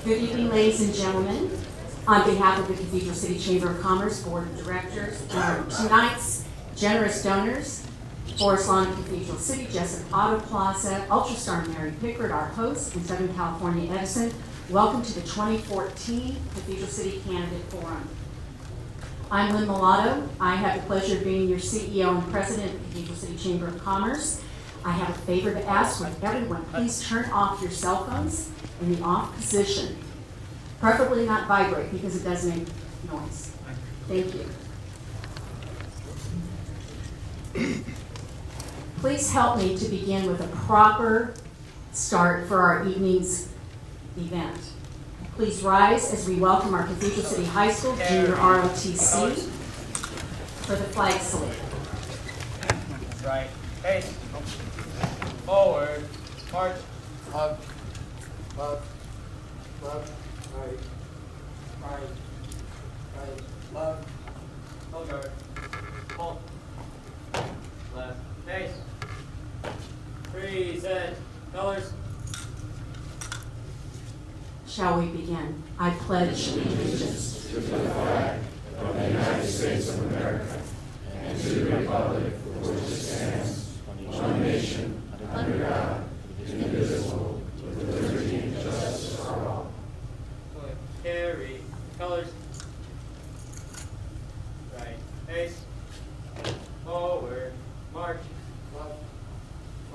Good evening, ladies and gentlemen. On behalf of the Cathedral City Chamber of Commerce Board of Directors, tonight's generous donors, Forest Lawn Cathedral City, Jessup Auto Plaza, Ultrastar Mary Pickard, our host, and Southern California Edison, welcome to the 2014 Cathedral City Candidate Forum. I'm Lynn Mulatto. I have the pleasure of being your CEO and President of the Cathedral City Chamber of Commerce. I have a favor to ask with everyone. Please turn off your cell phones in the off position. Preferably not vibrate because it does make noise. Thank you. Please help me to begin with a proper start for our evening's event. Please rise as we welcome our Cathedral City High School Junior ROTC for the flag salute. Right. Hey. Forward. March. Up. Left. Left. Right. Right. Right. Left. Hold guard. Hold. Left. Face. Present. Colors. Shall we begin? I pledge allegiance to the flag of the United States of America and to the republic for which it stands, one nation, under God, indivisible, with liberty and justice for all. Carry. Colors. Right. Face. Forward. March. Left.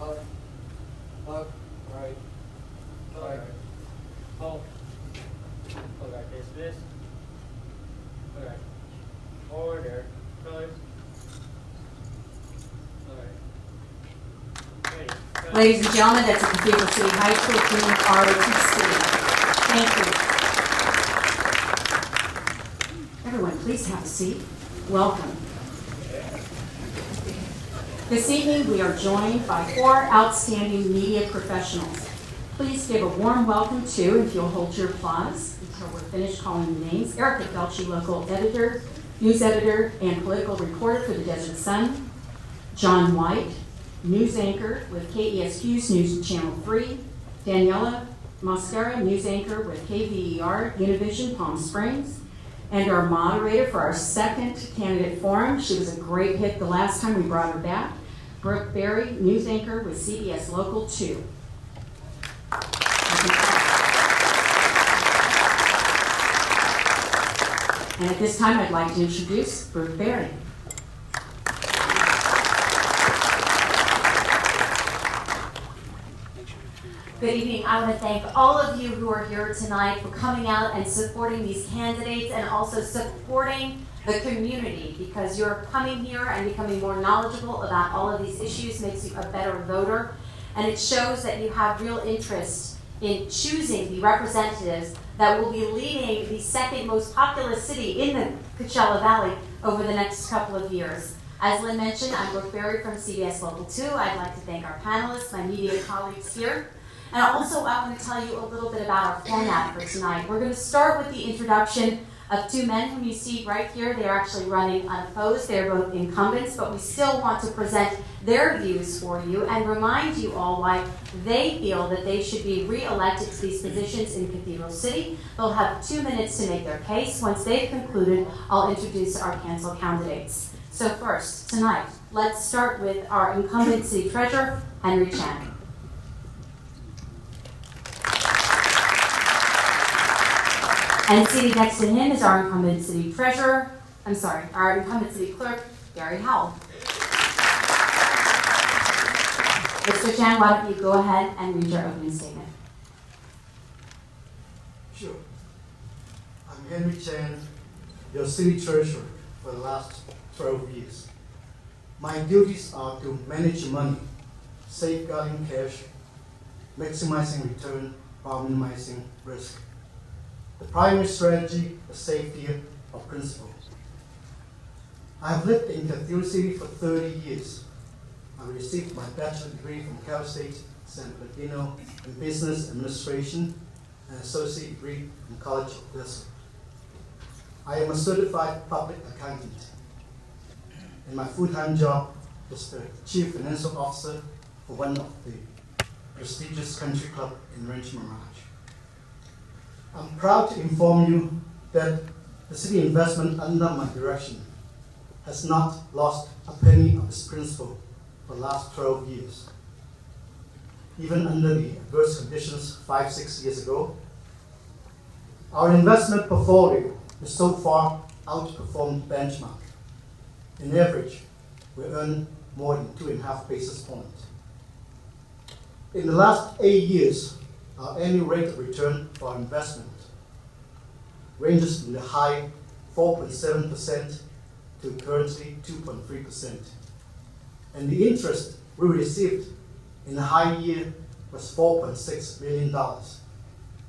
Left. Left. Right. Right. Hold. Hold guard. Dismiss. All right. Order. Colors. All right. Ready. Go. Ladies and gentlemen, that's the Cathedral City High School Junior ROTC. Thank you. Everyone, please have a seat. Welcome. This evening, we are joined by 4 outstanding media professionals. Please give a warm welcome to, if you'll hold your applause until we're finished calling the names, Erica Felci, local editor, news editor, and political reporter for the Desert Sun. John White, news anchor with KESQ's News Channel 3. Daniela Mosquera, news anchor with KVER Univision Palm Springs. And our moderator for our second candidate forum. She was a great hit the last time we brought her back. Brooke Berry, news anchor with CBS Local 2. And at this time, I'd like to introduce Brooke Berry. Good evening. I want to thank all of you who are here tonight for coming out and supporting these candidates and also supporting the community, because you're coming here and becoming more knowledgeable about all of these issues makes you a better voter, and it shows that you have real interest in choosing the representatives that will be leading the second most populous city in the Coachella Valley over the next couple of years. As Lynn mentioned, I'm Brooke Berry from CBS Local 2. I'd like to thank our panelists, my media colleagues here. And also, I want to tell you a little bit about our format for tonight. We're going to start with the introduction of 2 men whom you see right here. They're actually running unopposed. They're both incumbents, but we still want to present their views for you and remind you all why they feel that they should be re-elected to these positions in Cathedral City. They'll have 2 minutes to make their case. Once they've concluded, I'll introduce our council candidates. So first, tonight, let's start with our incumbent city treasurer, Henry Chan. And seated next to him is our incumbent city treasurer, our incumbent city clerk, Gary Howell. Mr. Chan, why don't you go ahead and read your opening statement. Sure. I'm Henry Chan, your city treasurer for the last 12 years. My duties are to manage money, safeguarding cash, maximizing return while minimizing risk. The primary strategy is safety of principle. I have lived in Cathedral City for 30 years. I received my bachelor's degree from Cal State San Bernardino in Business Administration and associate degree from College of Leicester. I am a certified public accountant, and my full-time job is the Chief Financial Officer for one of the prestigious country club in Rancho Mirage. I'm proud to inform you that the city investment under my direction has not lost a penny of its principal for the last 12 years. Even under the adverse conditions 5-6 years ago, our investment portfolio has so far outperformed benchmark. In average, we earn more than 2.5 basis points. In the last 8 years, our annual rate of return for our investment ranges from the high 4.7% to currently 2.3%. And the interest we received in the high year was $4.6 million,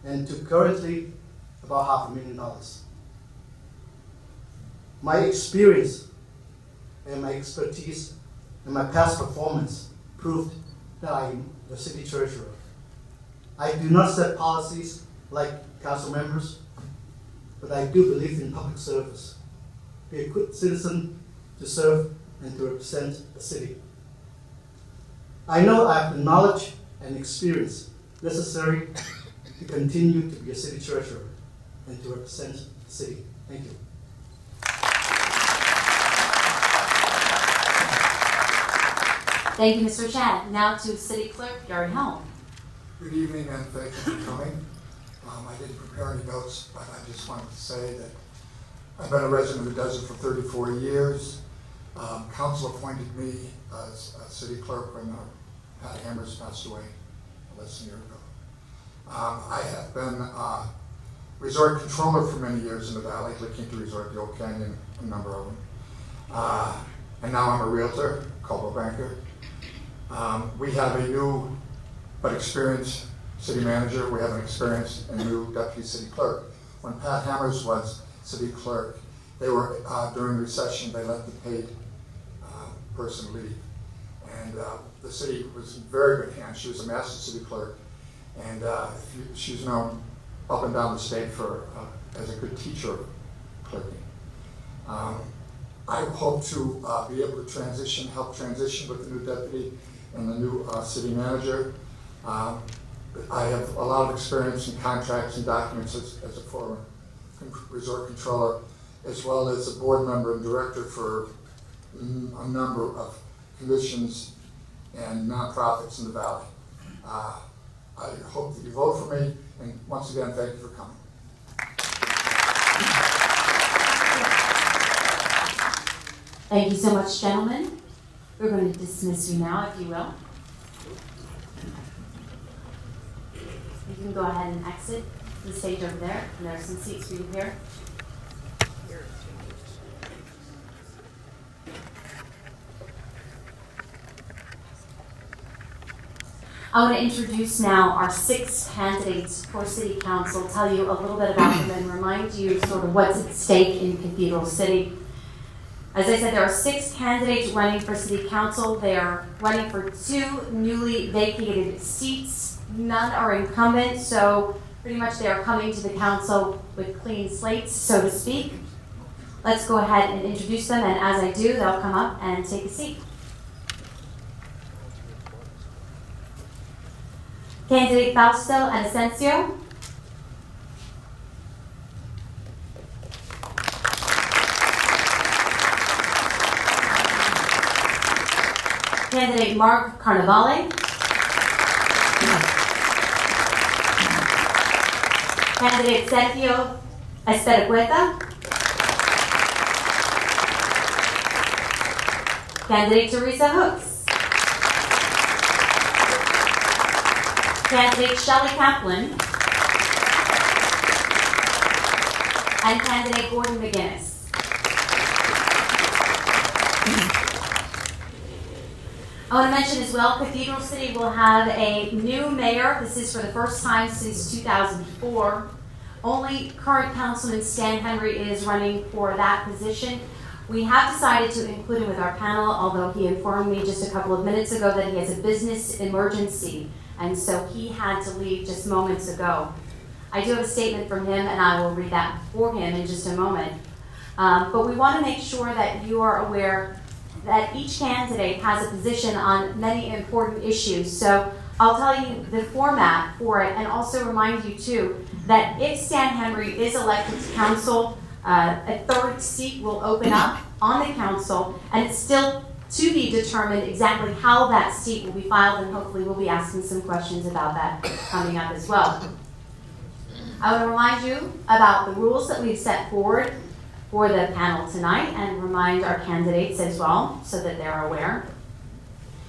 and to currently about $500,000. My experience and my expertise and my past performance proved that I am the city treasurer. I do not set policies like council members, but I do believe in public service. Be a good citizen to serve and to represent the city. I know I have the knowledge and experience necessary to continue to be a city treasurer and to represent the city. Thank you. Thank you, Mr. Chad. Now to City Clerk Gary Helm. Good evening and thank you for coming. I didn't prepare any notes, but I just wanted to say that I've been a resident of the desert for 34 years. Council appointed me as a city clerk when Pat Hammers passed away less than a year ago. I have been resort controller for many years in the Valley, La Quinta Resort, the Old Canyon, a number of them. And now I'm a realtor, Coldwell Banker. We have a new but experienced city manager. We have an experienced and new deputy city clerk. When Pat Hammers was city clerk, they were, during the recession, they let the paid person leave. And the city was in very good hands. She was a master city clerk. And she's known up and down the state for as a good teacher of clerking. I hope to be able to help transition with the new deputy and the new city manager. I have a lot of experience in contracts and documents as a former resort controller, as well as a board member and director for a number of commissions and nonprofits in the Valley. I hope that you vote for me, and once again, thank you for coming. Thank you so much, gentlemen. We're going to dismiss you now, if you will. You can go ahead and exit the stage over there, and there are some seats for you here. I want to introduce now our 6 candidates for City Council, tell you a little bit about them, and remind you sort of what's at stake in Cathedral City. As I said, there are 6 candidates running for City Council. They are running for 2 newly vacated seats. None are incumbent, so pretty much they are coming to the council with clean slates, so to speak. Let's go ahead and introduce them, and as I do, they'll come up and take a seat. Candidate Fausto Anacencio. Candidate Mark Carnevale. Candidate Sergio Espericueta. Candidate Teresa Hooks. Candidate Shelley Kaplan. And candidate Gordon McGinnis. I want to mention as well, Cathedral City will have a new mayor. This is for the first time since 2004. Only current Councilman Stan Henry is running for that position. We have decided to include him with our panel, although he informed me just a couple of minutes ago that he has a business emergency, and so he had to leave just moments ago. I do have a statement from him, and I will read that for him in just a moment. But we want to make sure that you are aware that each candidate has a position on many important issues. So I'll tell you the format for it and also remind you too that if Stan Henry is elected to council, a third seat will open up on the council, and it's still to be determined exactly how that seat will be filed, and hopefully we'll be asking some questions about that coming up as well. I want to remind you about the rules that we've set forward for the panel tonight and remind our candidates as well so that they're aware.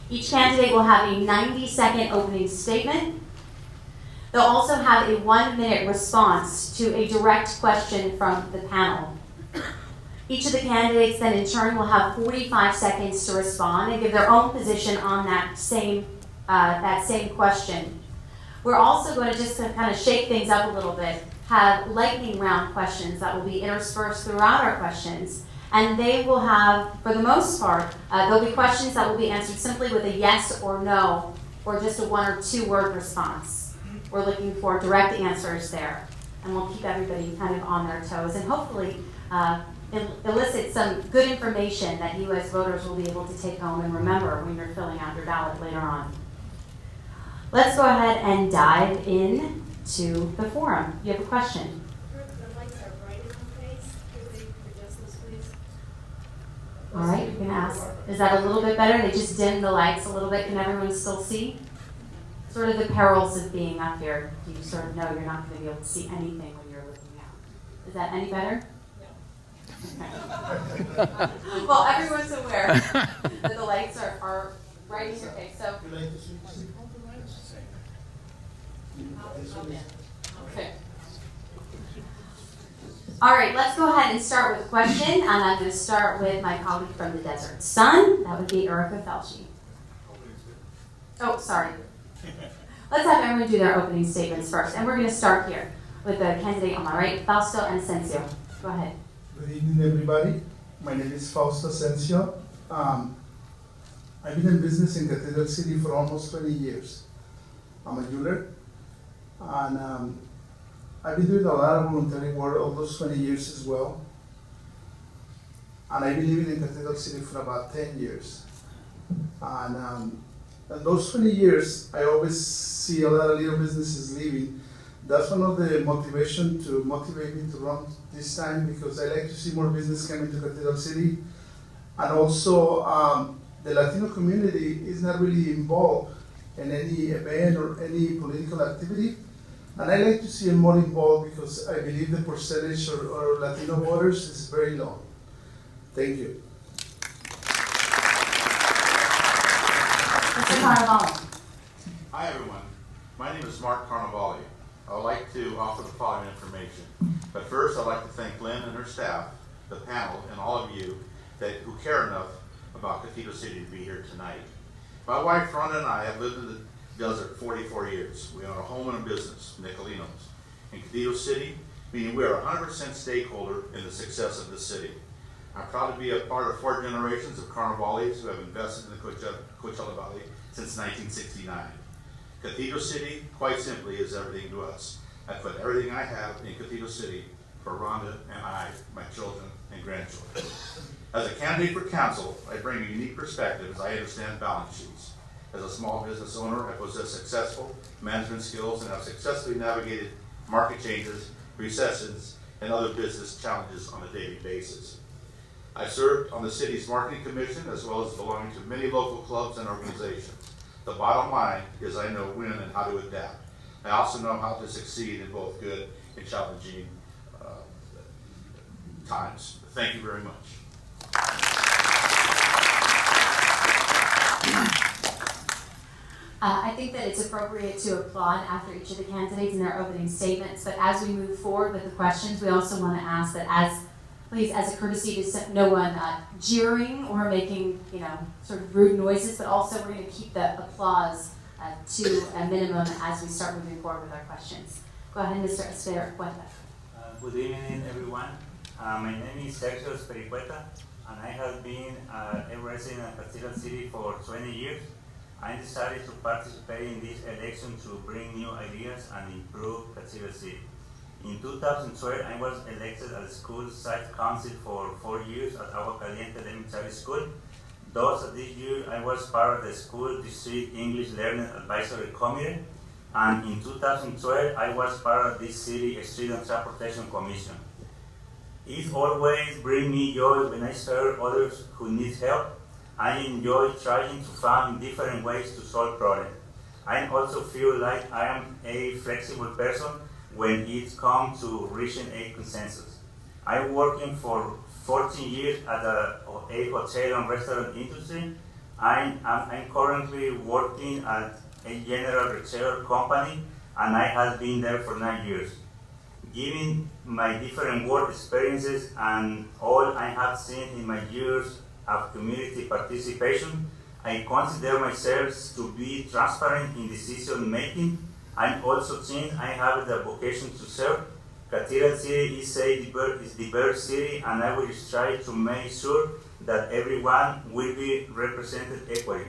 Each candidate will have a 90-second opening statement. They'll also have a 1-minute response to a direct question from the panel. Each of the candidates then in turn will have 45 seconds to respond and give their own position on that same question. We're also going to just kind of shake things up a little bit, have lightning round questions that will be interspersed throughout our questions. And they will have, for the most part, there'll be questions that will be answered simply with a yes or no, or just a 1 or 2 word response. We're looking for direct answers there. And we'll keep everybody kind of on their toes and hopefully elicit some good information that you as voters will be able to take home and remember when you're filling out your ballot later on. Let's go ahead and dive in to the forum. You have a question? The lights are bright in my face. Could they adjust this, please? All right, you can ask. Is that a little bit better? They just dim the lights a little bit. Can everyone still see? Sort of the perils of being up here. You sort of know you're not going to be able to see anything when you're looking out. Is that any better? Okay. Well, everyone's aware that the lights are right in your face. So. Okay. All right, let's go ahead and start with a question, and I'm going to start with my colleague from the Desert Sun. That would be Erica Felci. Oh, sorry. Let's have everyone do their opening statements first, and we're going to start here with the candidate on my right, Fausto and Asensio. Go ahead. Good evening, everybody. My name is Fausto Asensio. I've been in business in Cathedral City for almost 20 years. I'm a jeweler, and I've been doing a lot of voluntary work all those 20 years as well. And I've been living in Cathedral City for about 10 years. And in those 20 years, I always see a lot of little businesses leaving. That's one of the motivation to motivate me to run this time, because I like to see more business coming to Cathedral City. And also, the Latino community is not really involved in any event or any political activity. And I like to see them more involved because I believe the percentage of Latino voters is very low. Thank you. Mr. Carvalho. Hi, everyone. My name is Mark Carvalho. I would like to offer the following information. But first, I'd like to thank Lynn and her staff, the panel, and all of you who care enough about Cathedral City to be here tonight. My wife, Rhonda, and I have lived in the desert 44 years. We own a home and a business, Nicolinos, in Cathedral City, meaning we are 100% stakeholder in the success of the city. I'm proud to be a part of 4 generations of Carnavalians who have invested in the Coachella Valley since 1969. Cathedral City, quite simply, is everything to us. I put everything I have in Cathedral City for Rhonda and I, my children and grandchildren. As a candidate for council, I bring a unique perspective as I understand balance sheets. As a small business owner, I possess successful management skills and have successfully navigated market changes, recessions, and other business challenges on a daily basis. I served on the city's marketing commission as well as belonging to many local clubs and organizations. The bottom line is I know when and how to adapt. I also know how to succeed in both good and challenging times. Thank you very much. I think that it's appropriate to applaud after each of the candidates in their opening statements, but as we move forward with the questions, we also want to ask that please, as a courtesy to no one jeering or making, sort of rude noises, but also we're going to keep the applause to a minimum as we start moving forward with our questions. Go ahead, Mr. Espericueta. Good evening, everyone. My name is Sergio Espericueta, and I have been a resident of Cathedral City for 20 years. I decided to participate in this election to bring new ideas and improve Cathedral City. In 2012, I was elected as school site council for 4 years at Agua Caliente Elementary School. thus this year I was part of the school district English Learning Advisory Committee, and in 2012 I was part of this city Street and Transportation Commission. It always brings me joy when I serve others who need help. I enjoy trying to find different ways to solve problems. I also feel like I am a flexible person when it comes to reaching a consensus. I'm working for 14 years at a hotel and restaurant industry. I'm currently working at a general retailer company, and I have been there for 9 years. Given my different work experiences and all I have seen in my years of community participation, I consider myself to be transparent in decision making. I also think I have the vocation to serve. Cathedral City is a diverse city, and I will try to make sure that everyone will be represented equally.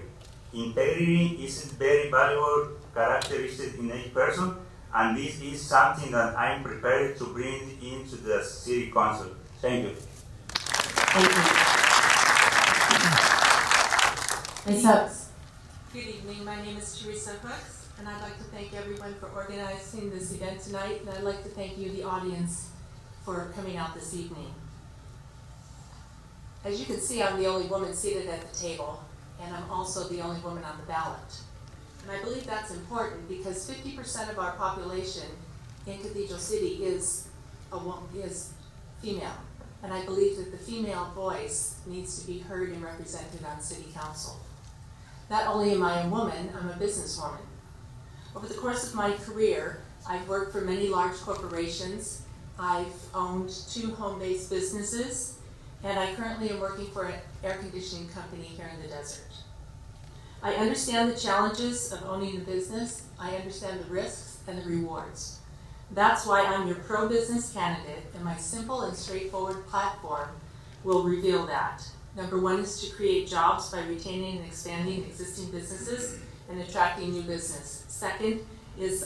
Integrity is a very valuable characteristic in a person, and this is something that I am prepared to bring into the City Council. Thank you. Thank you. Ms. Hooks. Good evening, my name is Teresa Hooks, and I'd like to thank everyone for organizing this event tonight, and I'd like to thank you, the audience, for coming out this evening. As you can see, I'm the only woman seated at the table, and I'm also the only woman on the ballot. And I believe that's important because 50% of our population in Cathedral City is female. And I believe that the female voice needs to be heard and represented on City Council. Not only am I a woman, I'm a businesswoman. Over the course of my career, I've worked for many large corporations. I've owned 2 home-based businesses, and I currently am working for an air conditioning company here in the desert. I understand the challenges of owning a business. I understand the risks and the rewards. That's why I'm your pro-business candidate, and my simple and straightforward platform will reveal that. Number 1 is to create jobs by retaining and expanding existing businesses and attracting new business. Second is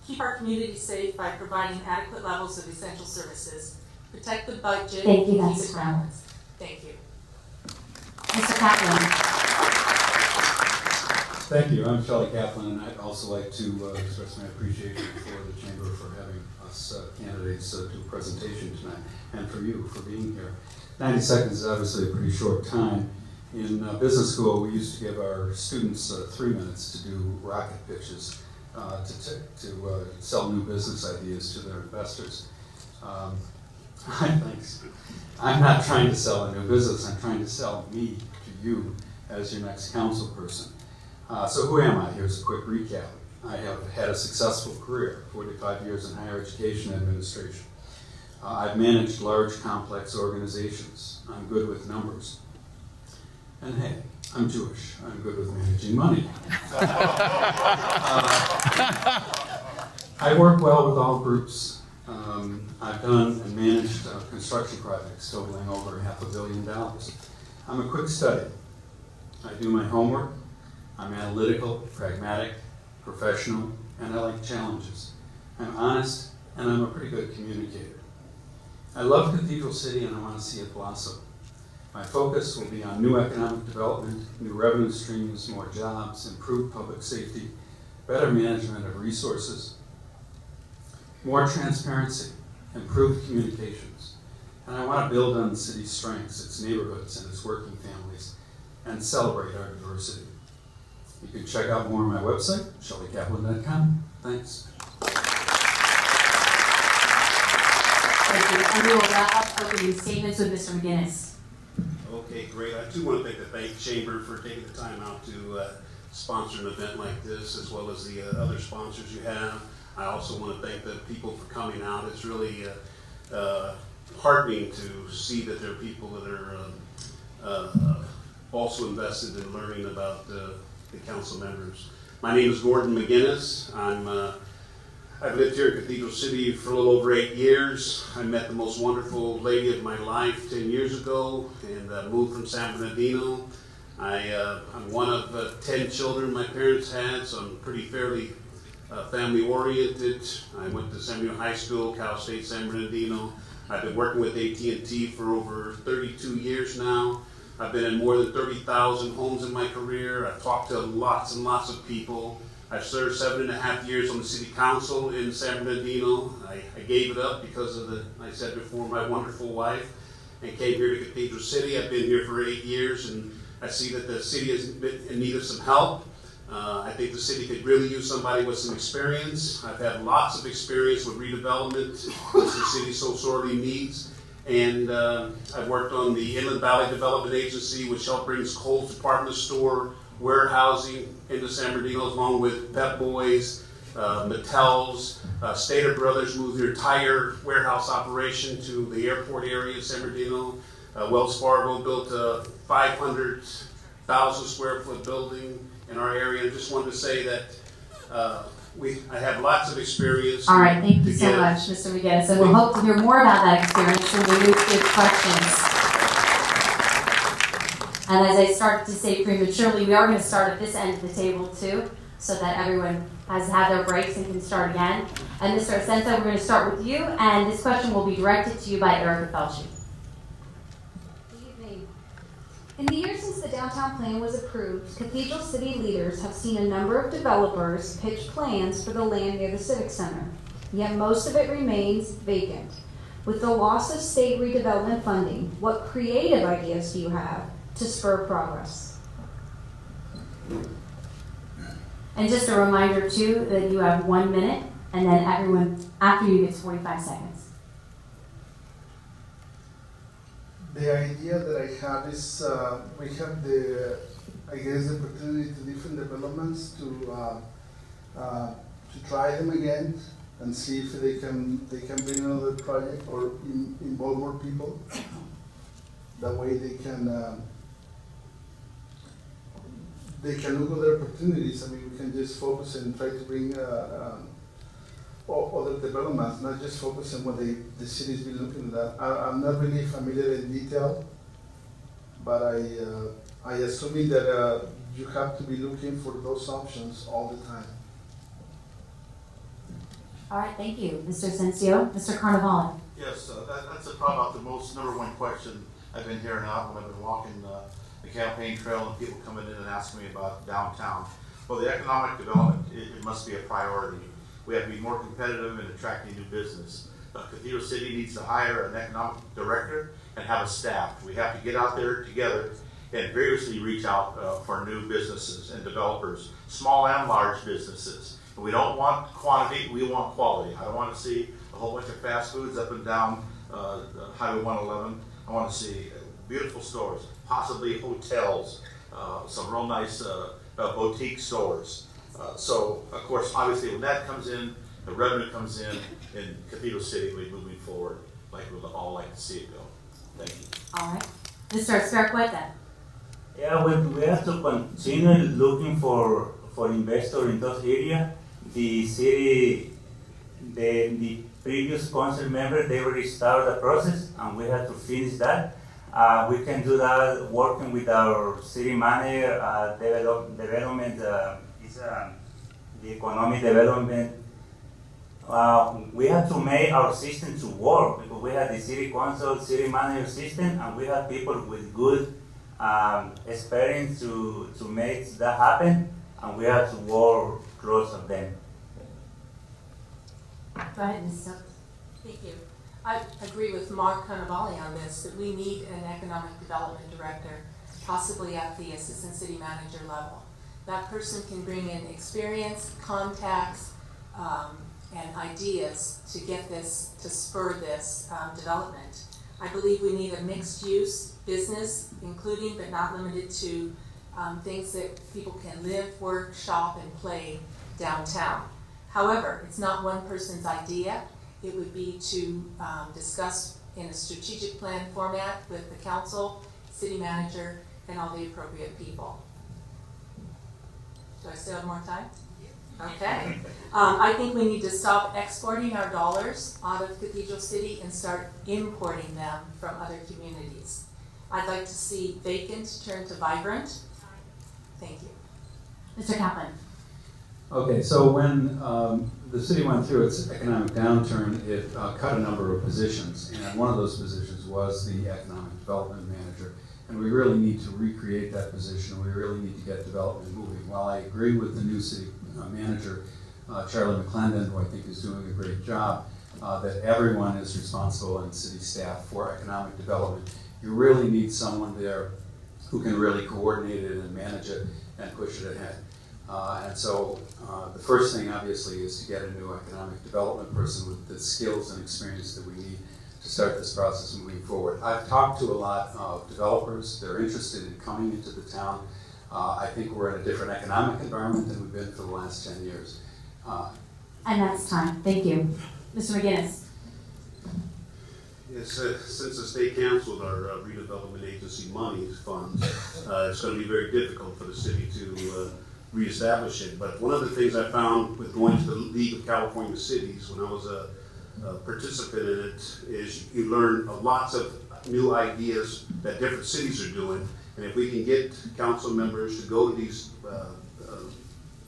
keep our community safe by providing adequate levels of essential services. Protect the budget and keep it balanced. Thank you. Mr. Kaplan. Thank you. I'm Shelley Kaplan, and I'd also like to express my appreciation for the Chamber for having us candidates do a presentation tonight, and for you for being here. 90 seconds is obviously a pretty short time. In business school, we used to give our students 3 minutes to do rocket pitches to sell new business ideas to their investors. Thanks. I'm not trying to sell a new business. I'm trying to sell me to you as your next council person. So who am I? Here's a quick recap. I have had a successful career, 45 years in higher education administration. I've managed large, complex organizations. I'm good with numbers. And hey, I'm Jewish. I'm good with managing money. I work well with all groups. I've done and managed construction projects totaling over $500 million. I'm a quick study. I do my homework. I'm analytical, pragmatic, professional, and I like challenges. I'm honest, and I'm a pretty good communicator. I love Cathedral City, and I want to see it blossom. My focus will be on new economic development, new revenue streams, more jobs, improved public safety, better management of resources, more transparency, improved communications. And I want to build on the city's strengths, its neighborhoods, and its working families, and celebrate our diversity. You can check out more on my website, shelleykaplan.com. Thanks. Thank you. And we will wrap up opening statements with Mr. McGinnis. Okay, great. I too want to thank the Chamber for taking the time out to sponsor an event like this, as well as the other sponsors you have. I also want to thank the people for coming out. It's really heartening to see that there are people that are also invested in learning about the council members. My name is Gordon McGinnis. I've lived here in Cathedral City for a little over 8 years. I met the most wonderful lady of my life 10 years ago and moved from San Bernardino. I'm one of 10 children my parents had, so I'm pretty fairly family oriented. I went to San Bernardino High School, Cal State San Bernardino. I've been working with AT&T for over 32 years now. I've been in more than 30,000 homes in my career. I've talked to lots and lots of people. I've served 7.5 years on the city council in San Bernardino. I gave it up because of I said before, my wonderful wife, and came here to Cathedral City. I've been here for 8 years, and I see that the city is in need of some help. I think the city could really use somebody with some experience. I've had lots of experience with redevelopment, which the city so sorely needs. And I've worked on the Inland Valley Development Agency, which helped brings Kohl's department store, warehousing into San Bernardino, along with Pep Boys, Mattel's, Stater Brothers moved their entire warehouse operation to the airport area of San Bernardino. Wells Fargo built a 500,000 square foot building in our area. I just wanted to say that I have lots of experience. All right, thank you so much, Mr. McGinnis. And we'll hope to hear more about that experience when we move to questions. And as I started to say prematurely, we are going to start at this end of the table too, so that everyone has had their breaks and can start again. And Mr. Ascenso, we're going to start with you, and this question will be directed to you by Erica Felshi. Good evening. In the years since the downtown plan was approved, Cathedral City leaders have seen a number of developers pitch plans for the land near the Civic Center, yet most of it remains vacant. With the loss of state redevelopment funding, what creative ideas do you have to spur progress? And just a reminder too, that you have 1 minute, and then everyone after you gets 45 seconds. The idea that I have is we have the opportunity to different developments to try them again and see if they can bring another project or involve more people. That way they can look at other opportunities. I mean, we can just focus and try to bring other developments, not just focus on what the city's been looking at. I'm not really familiar in detail, but I assume that you have to be looking for those options all the time. All right, thank you, Mr. Asensio. Mr. Carnevale. Yes, that's about the most number one question I've been hearing out when I've been walking the campaign trail and people coming in and asking me about downtown. Well, the economic development, it must be a priority. We have to be more competitive in attracting new business. Cathedral City needs to hire an economic director and have a staff. We have to get out there together and vigorously reach out for new businesses and developers, small and large businesses. And we don't want quantity, we want quality. I don't want to see a whole bunch of fast foods up and down Highway 111. I want to see beautiful stores, possibly hotels, some real nice boutique stores. So, of course, obviously when that comes in, the revenue comes in Cathedral City, we're moving forward like we'd all like to see it go. Thank you. All right. Mr. Espercueta. Yeah, we have to continue looking for investors in those areas. The city, the previous council member, they already started the process, and we have to finish that. We can do that working with our city manager, development, the economic development. We have to make our system to work because we have the city council, city manager system, and we have people with good experience to make that happen, and we have to work close of them. Go ahead, Ms. Stokes. Thank you. I agree with Mark Carnevale on this, that we need an economic development director, possibly at the assistant city manager level. That person can bring in experience, contacts, and ideas to get this, to spur this development. I believe we need a mixed-use business, including but not limited to things that people can live, work, shop, and play downtown. However, it's not one person's idea. It would be to discuss in a strategic plan format with the council, city manager, and all the appropriate people. Do I still have more time? Okay. I think we need to stop exporting our dollars out of Cathedral City and start importing them from other communities. I'd like to see vacant turn to vibrant. Thank you. Mr. Kaplan. Okay, so when the city went through its economic downturn, it cut a number of positions, and one of those positions was the economic development manager. And we really need to recreate that position. We really need to get development moving. While I agree with the new city manager, Charlie McClendon, who I think is doing a great job, that everyone is responsible in city staff for economic development. You really need someone there who can really coordinate it and manage it and push it ahead. And so the first thing, obviously, is to get a new economic development person with the skills and experience that we need to start this process moving forward. I've talked to a lot of developers. They're interested in coming into the town. I think we're in a different economic environment than we've been for the last 10 years. And that's time. Thank you. Mr. McGinnis. Yes, since the state canceled our redevelopment agency money funds, it's going to be very difficult for the city to reestablish it. But one of the things I found with going to the League of California Cities when I was a participant in it is you learn lots of new ideas that different cities are doing. And if we can get council members to go to these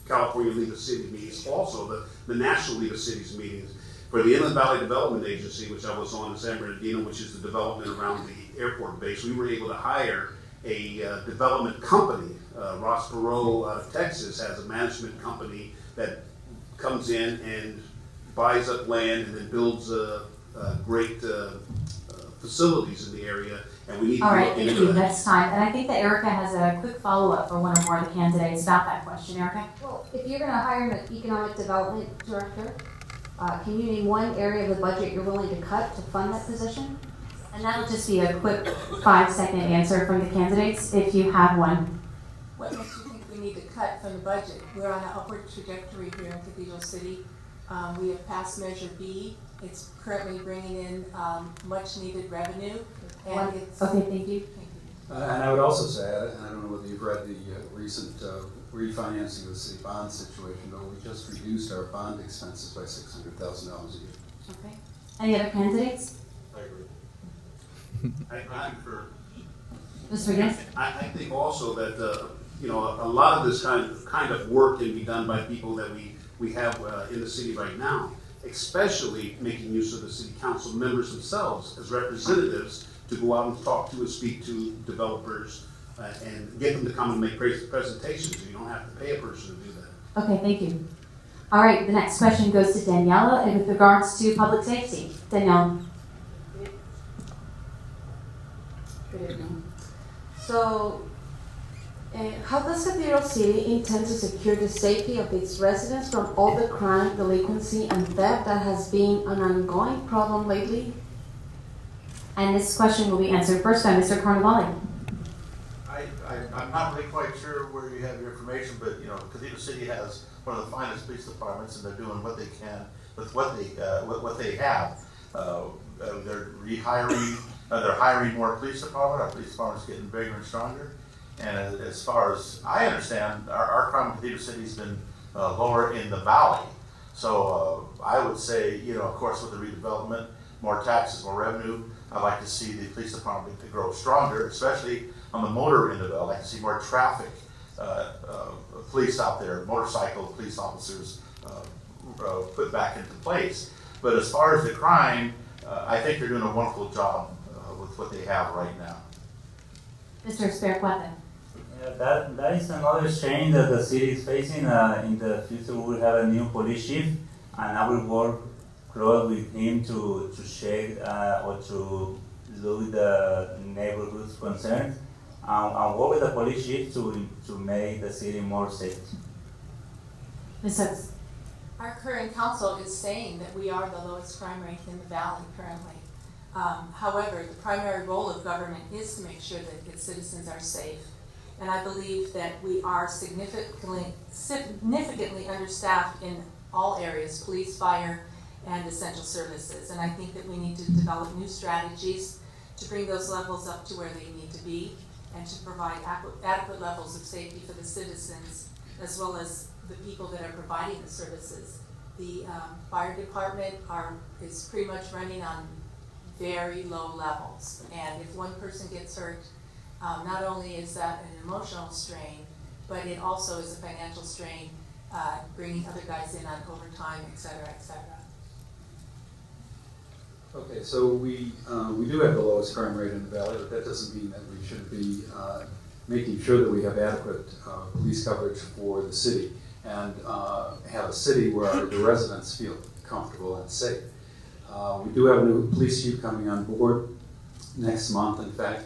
California League of Cities meetings, also the National League of Cities meetings, for the Inland Valley Development Agency, which I was on in San Bernardino, which is the development around the airport base, we were able to hire a development company. Ross Perot out of Texas has a management company that comes in and buys up land and then builds great facilities in the area. And we need All to right, look thank into you. that. That's time. And I think that Erica has a quick follow-up for one or more of the candidates about that question. Erica? Well, if you're gonna hire an economic development director, can you name one area of the budget you're willing to cut to fund that position? And that'll just be a quick 5-second answer from the candidates, if you have one. What makes you think we need to cut from the budget? We're on an upward trajectory here in Cathedral City. We have passed Measure B. It's currently bringing in much needed revenue. And it's, Okay, thank you. And I would also say, and I don't know whether you've read the recent refinancing of the city bond situation, but we just reduced our bond expenses by $600,000 a year. Okay. Any other candidates? I concur. Mr. McGinnis? I think also that you know, a lot of this kind of work can be done by people that we have in the city right now, especially making use of the city council members themselves as representatives to go out and talk to and speak to developers and get them to come and make presentations. You don't have to pay a person to do that. Okay, thank you. All right, the next question goes to Daniela with regards to public safety. Daniela. Good evening. So, how does Cathedral City intend to secure the safety of its residents from all the crime, delinquency, and theft that has been an ongoing problem lately? And this question will be answered first by Mr. Carvalho. I'm not really quite sure where you have your information, but you know, Cathedral City has one of the finest police departments, and they're doing what they can with what they have. They're rehiring. They're hiring more police department. Our police department's getting bigger and stronger. And as far as I understand, our crime in Cathedral City has been lower in the valley. So I would say, you know, of course, with the redevelopment, more taxes, more revenue. I'd like to see the police department to grow stronger, especially on the motor end of it. I'd like to see more traffic police out there, motorcycle police officers put back into place. But as far as the crime, I think they're doing a wonderful job with what they have right now. Mr. Spiriqueta. Yeah, that is another change that the city is facing. In the future, we will have a new police chief, and I will work close with him to share or to look the neighborhood's concerns and work with the police chief to make the city more safe. Ms. Hooks. our current council is saying that we are the lowest crime rate in the valley currently. However, the primary role of government is to make sure that its citizens are safe. And I believe that we are significantly understaffed in all areas, police, fire, and essential services. And I think that we need to develop new strategies to bring those levels up to where they need to be and to provide adequate levels of safety for the citizens as well as the people that are providing the services. The fire department is pretty much running on very low levels. And if one person gets hurt, not only is that an emotional strain, but it also is a financial strain, bringing other guys in on overtime, et cetera, et cetera. Okay, so we do have the lowest crime rate in the valley, but that doesn't mean that we should be making sure that we have adequate police coverage for the city and have a city where the residents feel comfortable and safe. We do have a new police chief coming on board next month, in fact.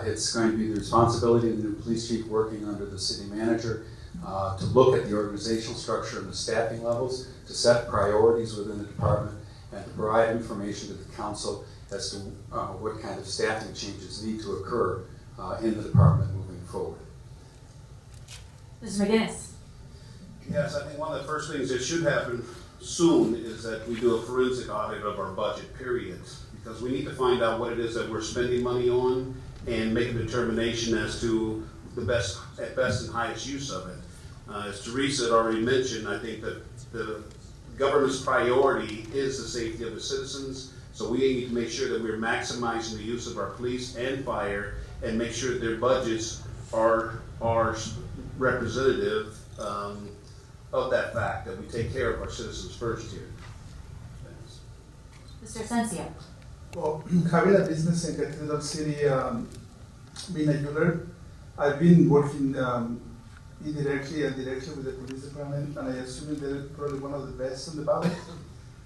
It's going to be the responsibility of the new police chief working under the city manager to look at the organizational structure and the staffing levels, to set priorities within the department, and to provide information to the council as to what kind of staffing changes need to occur in the department moving forward. Mr. McGinnis. Yes, I think one of the first things that should happen soon is that we do a forensic audit of our budget, period. Because we need to find out what it is that we're spending money on and make a determination as to the best and highest use of it. As Teresa had already mentioned, I think that the government's priority is the safety of the citizens. So we need to make sure that we're maximizing the use of our police and fire and make sure that their budgets are representative of that fact, that we take care of our citizens first here. Thanks. Mr. Asensio. Well, having a business in Cathedral City, being a jeweler, I've been working indirectly and directly with the police department, and I assume they're probably one of the best in the valley,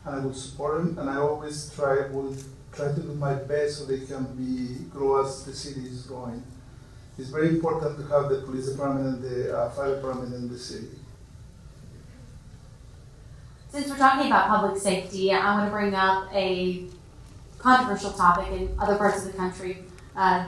and I will support them, and I always try to do my best so they can grow as the city is growing. It's very important to have the police department and the fire department in the city. Since we're talking about public safety, I want to bring up a controversial topic in other parts of the country,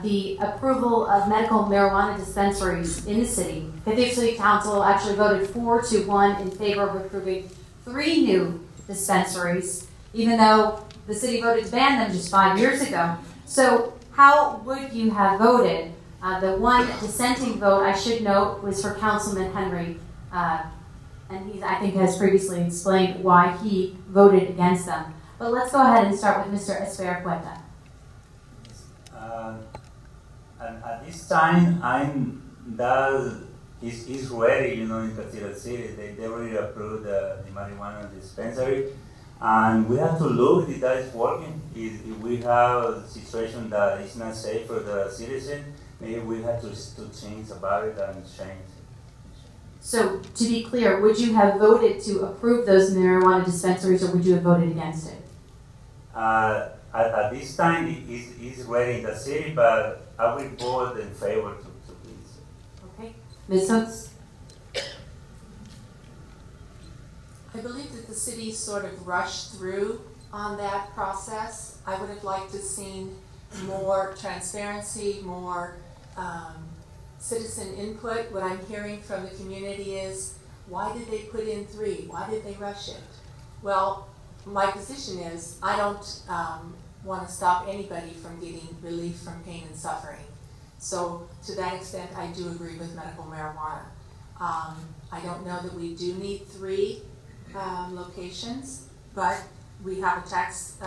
the approval of medical marijuana dispensaries in the city. Cathedral City Council actually voted 4-1 in favor of approving 3 new dispensaries, even though the city voted to ban them just 5 years ago. So how would you have voted? The one dissenting vote, I should note, was for Councilman Henry, and he, I think, has previously explained why he voted against them. But let's go ahead and start with Mr. Espericueta. And at this time, is ready, in Cathedral City. They already approved the marijuana dispensary. And we have to look if that is working. If we have a situation that is not safe for the citizen, maybe we have to change about it and change. So, to be clear, would you have voted to approve those marijuana dispensaries, or would you have voted against it? At this time, it is ready in the city, but I will vote in favor to please. Okay. Ms. Hooks? I believe that the city sort of rushed through on that process. I would have liked to have seen more transparency, more citizen input. What I'm hearing from the community is, why did they put in 3? Why did they rush it? Well, my position is, I don't want to stop anybody from getting relief from pain and suffering. So to that extent, I do agree with medical marijuana. I don't know that we do need 3 locations, but we have a tax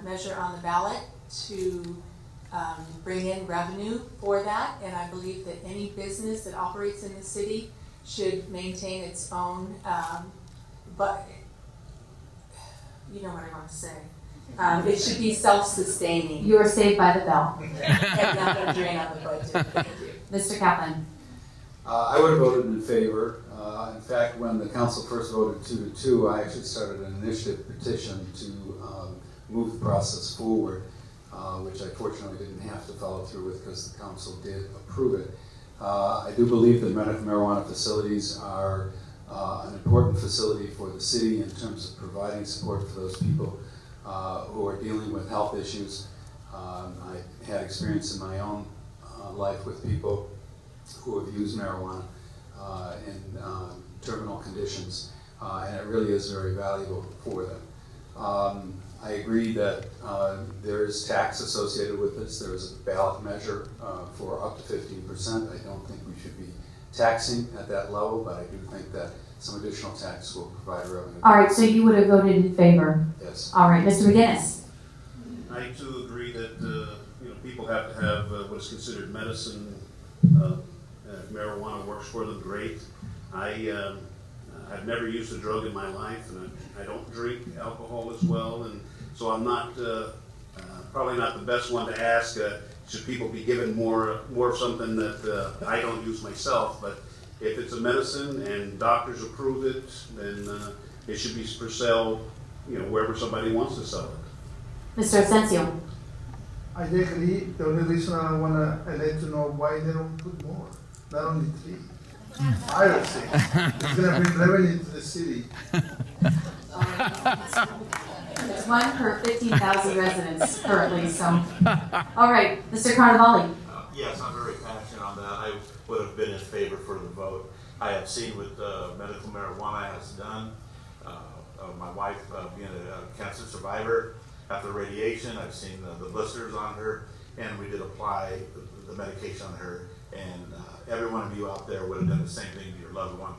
measure on the ballot to bring in revenue for that, and I believe that any business that operates in the city should maintain its own, but you know what I want to say. It should be self-sustaining. You are saved by the bell. And not going to drain on the budget. Thank you. Mr. Kaplan. I would have voted in favor. In fact, when the council first voted 2-2, I actually started an initiative petition to move the process forward, which I fortunately didn't have to follow through with because the council did approve it. I do believe that medical marijuana facilities are an important facility for the city in terms of providing support for those people who are dealing with health issues. I had experience in my own life with people who have used marijuana in terminal conditions, and it really is very valuable for them. I agree that there is tax associated with this. There is a ballot measure for up to 15%. I don't think we should be taxing at that level, but I do think that some additional tax will provide revenue. All right, so you would have voted in favor? Yes. All right, Mr. McGinnis. I too agree that people have to have what is considered medicine. If marijuana works for them, great. I've never used a drug in my life, and I don't drink alcohol as well, and So I'm not, probably not the best one to ask, should people be given more of something that I don't use myself, but if it's a medicine and doctors approve it, then it should be for sale, wherever somebody wants to sell it. Mr. Asensio. I agree. The only reason I want to let you know why they don't put more, not only 3. 5 or 6. It's going to bring revenue to the city. There's one per 15,000 residents currently, so. All right, Mr. Carnevale. Yes, I'm very passionate on that. I would have been in favor for the vote. I have seen what medical marijuana has done. My wife being a cancer survivor after radiation, I've seen the blisters on her, and we did apply the medication on her, and every one of you out there would have done the same thing to your loved one.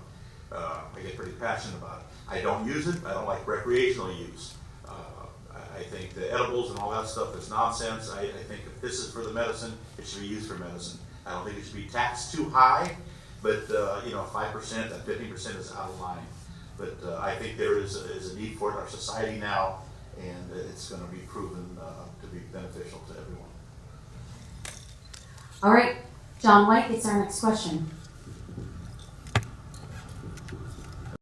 I get pretty passionate about it. I don't use it. I don't like recreational use. I think the edibles and all that stuff is nonsense. I think if this is for the medicine, it should be used for medicine. I don't think it should be taxed too high, but 5% and 50% is out of line. But I think there is a need for it in our society now, and it's going to be proven to be beneficial to everyone. All right, John White, it's our next question.